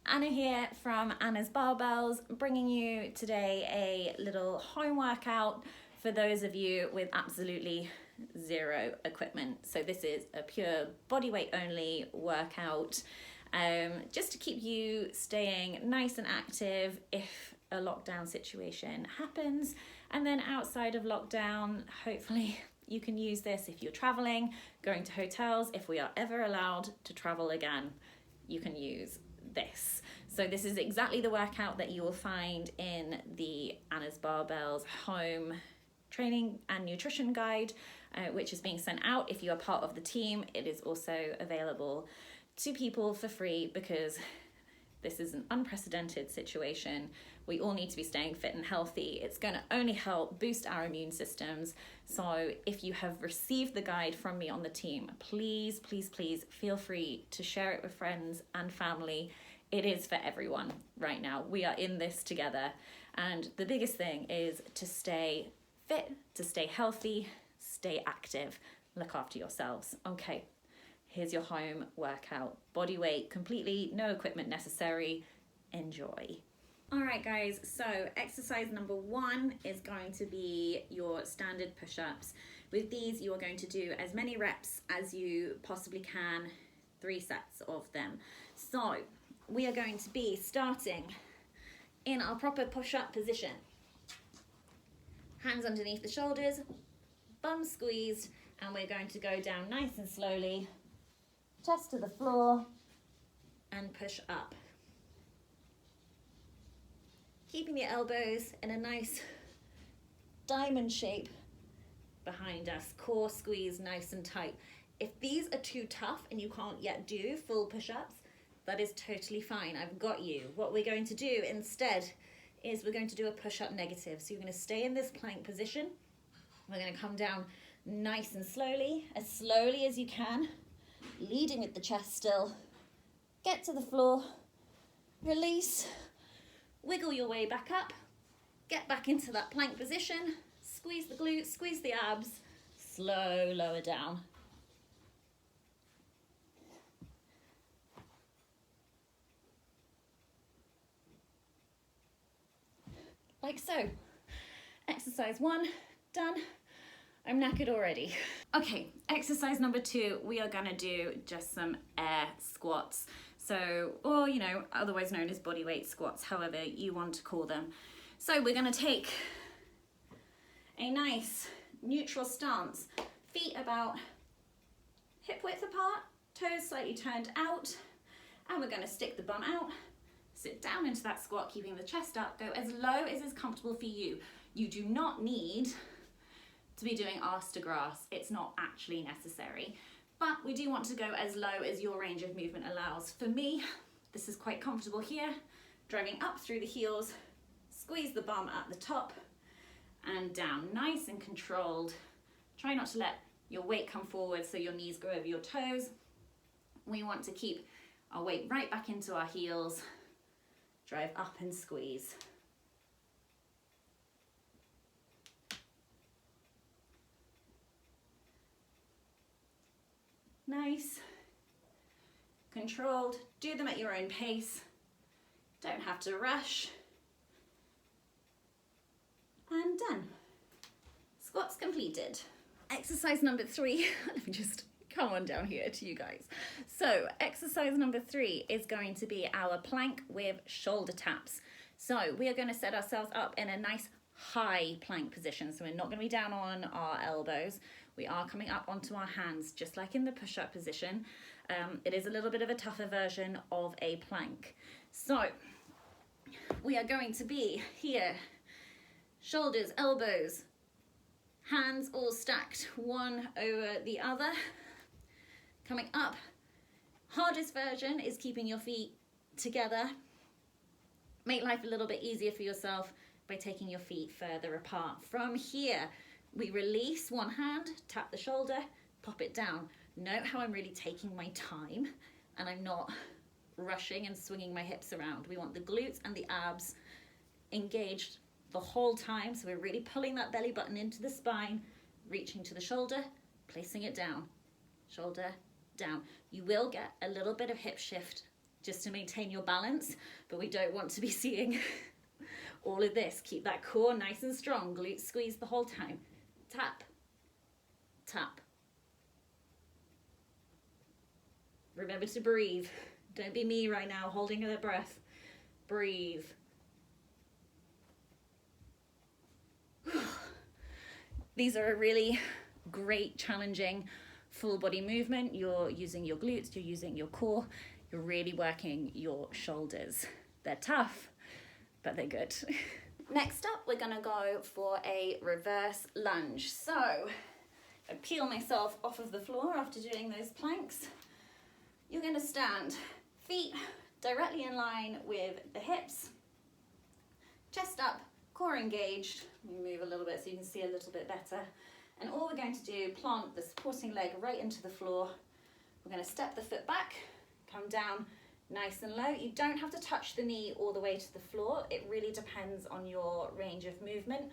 Anna here from Anna's BarBelles, bringing you today a little home workout for those of you with absolutely zero equipment. So this is a pure body weight only workout, just to keep you staying nice and active if a lockdown situation happens. And then outside of lockdown, hopefully you can use this if you're traveling, going to hotels. If we are ever allowed to travel again, you can use this. So this is exactly the workout that you will find in the Anna's BarBelles home training and nutrition guide, which is being sent out. If you are part of the team, it is also available to people for free because this is an unprecedented situation. We all need to be staying fit and healthy. It's going to only help boost our immune systems. So if you have received the guide from me on the team, please, please, please feel free to share it with friends and family. It is for everyone right now. We are in this together. And the biggest thing is to stay fit, to stay healthy, stay active, look after yourselves. Okay, here's your home workout. Body weight completely, no equipment necessary. Enjoy. All right, guys, so exercise number 1 is going to be your standard push-ups. With these, you are going to do as many reps as you possibly can, 3 sets of them. So we are going to be starting in our proper push-up position. Hands underneath the shoulders, bum squeezed, and we're going to go down nice and slowly, chest to the floor, and push up. Keeping the elbows in a nice diamond shape behind us, core squeeze nice and tight. If these are too tough and you can't yet do full push-ups, that is totally fine. I've got you. What we're going to do instead is we're going to do a push-up negative. So you're going to stay in this plank position. We're going to come down nice and slowly as you can, leading with the chest still. Get to the floor, release, wiggle your way back up, get back into that plank position, squeeze the glutes, squeeze the abs, slow, lower down. Like so. Exercise 1, done. I'm knackered already. Okay, exercise number 2, we are gonna do just some air squats. So, or otherwise known as body weight squats, however you want to call them. So we're gonna take a nice neutral stance, feet about hip width apart, toes slightly turned out, and we're gonna stick the bum out, sit down into that squat, keeping the chest up, go as low as is comfortable for you. You do not need to be doing arse to grass. It's not actually necessary. But we do want to go as low as your range of movement allows. For me, this is quite comfortable here. Driving up through the heels, squeeze the bum at the top and down, nice and controlled. Try not to let your weight come forward so your knees go over your toes. We want to keep our weight right back into our heels. Drive up and squeeze. Nice, controlled, do them at your own pace, don't have to rush, and done. Squats completed. Exercise number 3, let me just come on down here to you guys. So exercise number 3 is going to be our plank with shoulder taps. So we are going to set ourselves up in a nice high plank position. So we're not going to be down on our elbows. We are coming up onto our hands, just like in the push-up position. It is a little bit of a tougher version of a plank. So we are going to be here, shoulders, elbows, hands all stacked one over the other. Coming up, hardest version is keeping your feet together. Make life a little bit easier for yourself by taking your feet further apart. From here, we release one hand, tap the shoulder, pop it down. Note how I'm really taking my time and I'm not rushing and swinging my hips around. We want the glutes and the abs engaged the whole time. So we're really pulling that belly button into the spine, reaching to the shoulder, placing it down, shoulder, down. You will get a little bit of hip shift just to maintain your balance, but we don't want to be seeing all of this. Keep that core nice and strong, glutes squeeze the whole time. Tap, tap. Remember to breathe. Don't be me right now, holding the breath. Breathe. These are a really great, challenging, full body movement. You're using your glutes, you're using your core, you're really working your shoulders. They're tough, but they're good. Next up, we're gonna go for a reverse lunge. So, I peel myself off of the floor after doing those planks. You're gonna stand, feet directly in line with the hips, chest up, core engaged. Let me move a little bit so you can see a little bit better. And all we're going to do, plant the supporting leg right into the floor. We're going to step the foot back, come down nice and low. You don't have to touch the knee all the way to the floor. It really depends on your range of movement.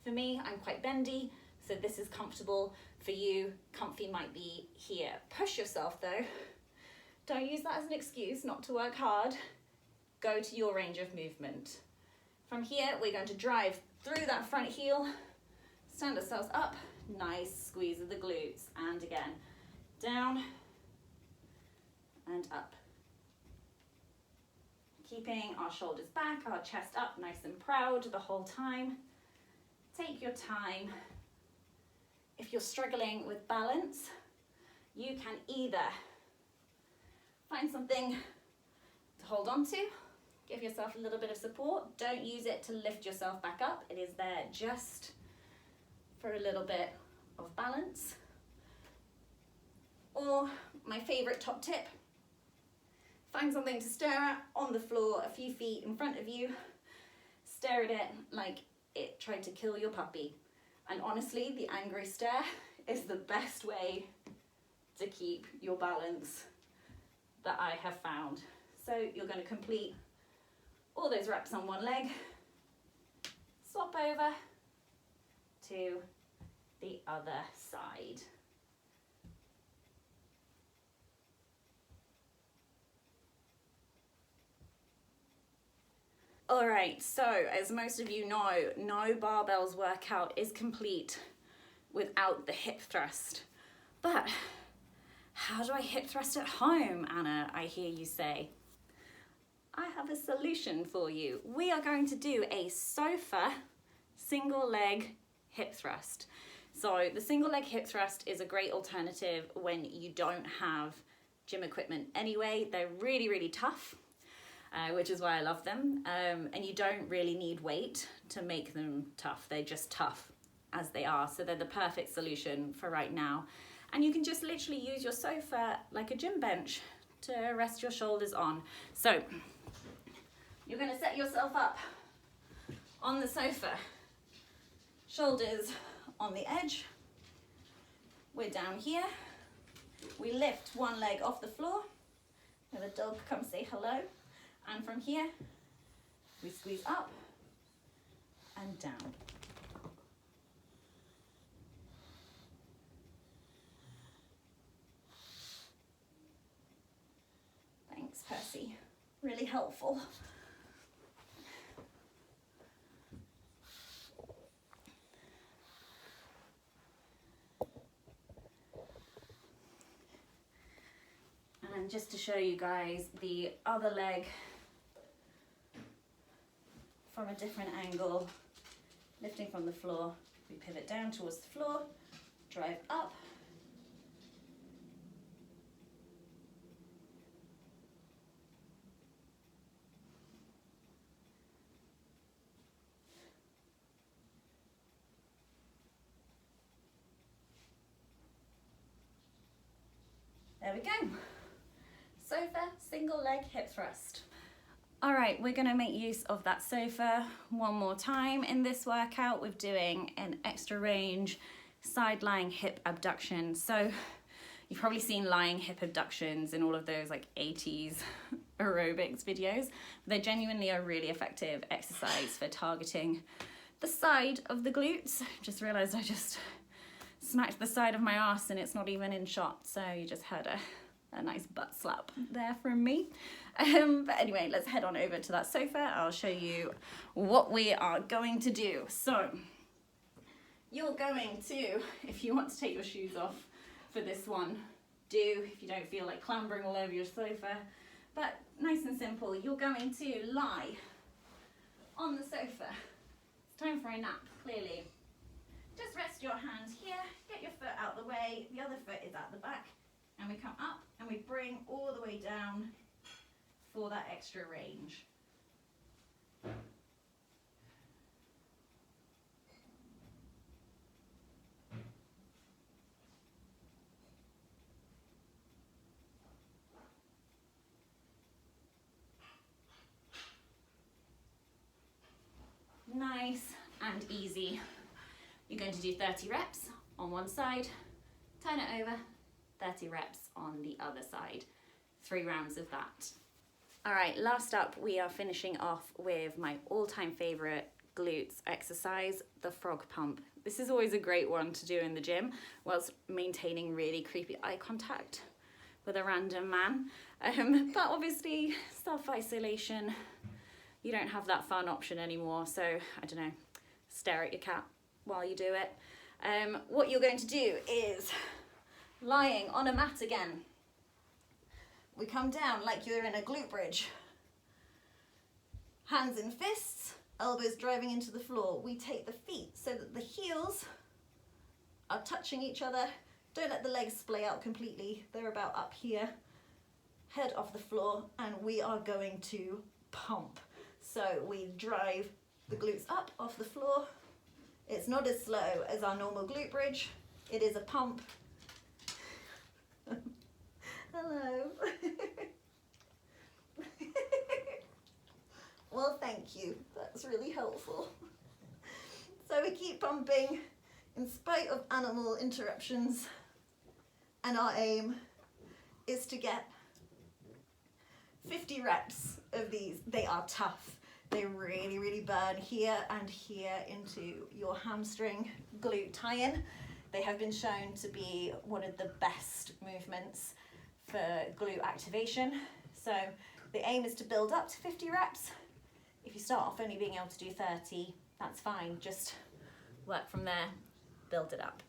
For me, I'm quite bendy, so this is comfortable. For you, comfy might be here. Push yourself though. Don't use that as an excuse not to work hard. Go to your range of movement. From here, we're going to drive through that front heel, stand ourselves up, nice squeeze of the glutes, and again, down and up. Keeping our shoulders back, our chest up, nice and proud the whole time. Take your time. If you're struggling with balance, you can either find something to hold on to, give yourself a little bit of support. Don't use it to lift yourself back up. It is there just for a little bit of balance. Or my favorite top tip, find something to stare at on the floor a few feet in front of you. Stare at it like it tried to kill your puppy. And honestly, the angry stare is the best way to keep your balance that I have found. So you're going to complete all those reps on one leg, swap over to the other side. All right, so as most of you know, no barbells workout is complete without the hip thrust. But how do I hip thrust at home, Anna, I hear you say? I have a solution for you. We are going to do a sofa single leg hip thrust. So the single leg hip thrust is a great alternative when you don't have gym equipment anyway. They're really, really tough, which is why I love them. And you don't really need weight to make them tough. They're just tough as they are. So they're the perfect solution for right now. And you can just literally use your sofa like a gym bench to rest your shoulders on. So you're going to set yourself up on the sofa, shoulders on the edge. We're down here. We lift one leg off the floor. Have a dog come say hello. And from here, we squeeze up and down. Thanks, Percy. Really helpful. And just to show you guys the other leg from a different angle, lifting from the floor, we pivot down towards the floor, drive up, there we go. Sofa, single leg hip thrust. All right, we're gonna make use of that sofa one more time in this workout. We're doing an extra range side-lying hip abduction. So you've probably seen lying hip abductions in all of those like 80s aerobics videos. They genuinely are really effective exercise for targeting the side of the glutes. Just realized I just smacked the side of my ass and it's not even in shot. So you just heard a A nice butt slap there from me. But anyway, let's head on over to that sofa. I'll show you what we are going to do. So you're going to, if you want to take your shoes off for this one, do, if you don't feel like clambering all over your sofa. But nice and simple, you're going to lie on the sofa. It's time for a nap, clearly. Just rest your hand here, get your foot out the way, the other foot is at the back, and we come up and we bring all the way down for that extra range. Nice and easy. You're going to do 30 reps on one side, turn it over, 30 reps on the other side. 3 rounds of that. All right, last up, we are finishing off with my all-time favorite glutes exercise, the frog pump. This is always a great one to do in the gym whilst maintaining really creepy eye contact with a random man. But obviously, self-isolation, you don't have that fun option anymore. So, I don't know, stare at your cat while you do it. What you're going to do is lying on a mat again. We come down like you're in a glute bridge. Hands in fists, elbows driving into the floor. We take the feet so that the heels are touching each other. Don't let the legs splay out completely. They're about up here. Head off the floor, and we are going to pump. So we drive the glutes up off the floor. It's not as slow as our normal glute bridge. It is a pump. Hello. Well, thank you. That's really helpful. So we keep pumping in spite of animal interruptions. And our aim is to get 50 reps of these. They are tough. They really, really burn here and here into your hamstring glute tie-in. They have been shown to be one of the best movements for glute activation. So the aim is to build up to 50 reps. If you start off only being able to do 30, that's fine. Just work from there, build it up.